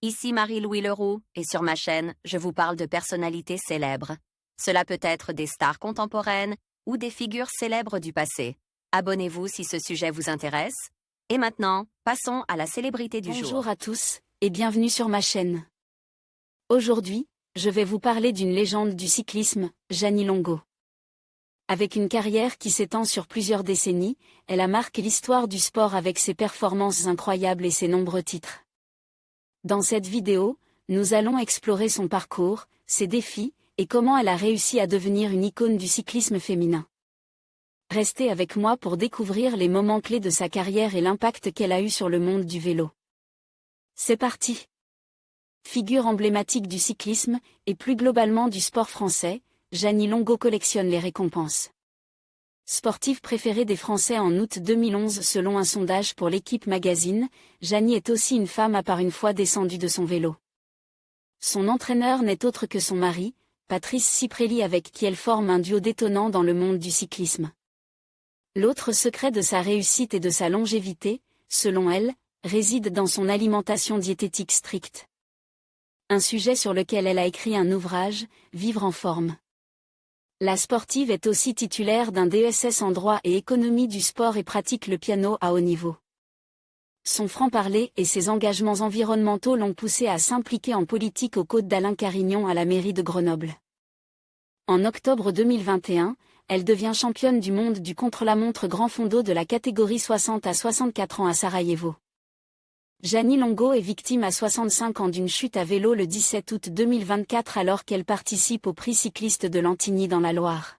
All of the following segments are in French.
Ici Marie-Louis Leroux, et sur ma chaîne, je vous parle de personnalités célèbres. Cela peut être des stars contemporaines ou des figures célèbres du passé. Abonnez-vous si ce sujet vous intéresse. Et maintenant, passons à la célébrité du jour. Bonjour à tous, et bienvenue sur ma chaîne. Aujourd'hui, je vais vous parler d'une légende du cyclisme, Jeannie Longo. Avec une carrière qui s'étend sur plusieurs décennies, elle a marqué l'histoire du sport avec ses performances incroyables et ses nombreux titres. Dans cette vidéo, nous allons explorer son parcours, ses défis, et comment elle a réussi à devenir une icône du cyclisme féminin. Restez avec moi pour découvrir les moments clés de sa carrière et l'impact qu'elle a eu sur le monde du vélo. C'est parti! Figure emblématique du cyclisme, et plus globalement du sport français, Jeannie Longo collectionne les récompenses. Sportive préférée des Français en août 2011 selon un sondage pour l'Équipe Magazine, Jeannie est aussi une femme à part une fois descendue de son vélo. Son entraîneur n'est autre que son mari, Patrice Ciprelli, avec qui elle forme un duo détonnant dans le monde du cyclisme. L'autre secret de sa réussite et de sa longévité, selon elle, réside dans son alimentation diététique stricte. Un sujet sur lequel elle a écrit un ouvrage, Vivre en forme. La sportive est aussi titulaire d'un DESS en droit et économie du sport et pratique le piano à haut niveau. Son franc-parler et ses engagements environnementaux l'ont poussée à s'impliquer en politique aux côtés d'Alain Carignon à la mairie de Grenoble. En octobre 2021, elle devient championne du monde du contre-la-montre grand fondo de la catégorie 60 à 64 ans à Sarajevo. Jeannie Longo est victime à 65 ans d'une chute à vélo le 17 août 2024 alors qu'elle participe au prix cycliste de Lantigny dans la Loire.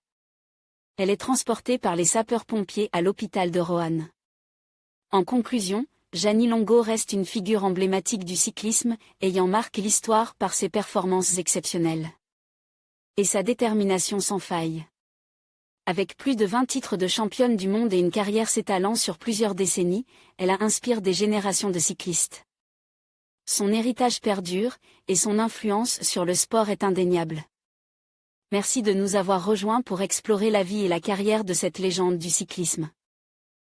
Elle est transportée par les sapeurs-pompiers à l'hôpital de Roanne. En conclusion, Jeannie Longo reste une figure emblématique du cyclisme, ayant marqué l'histoire par ses performances exceptionnelles. Et sa détermination sans faille. Avec plus de 20 titres de championne du monde et une carrière s'étalant sur plusieurs décennies, elle a inspiré des générations de cyclistes. Son héritage perdure, et son influence sur le sport est indéniable. Merci de nous avoir rejoints pour explorer la vie et la carrière de cette légende du cyclisme.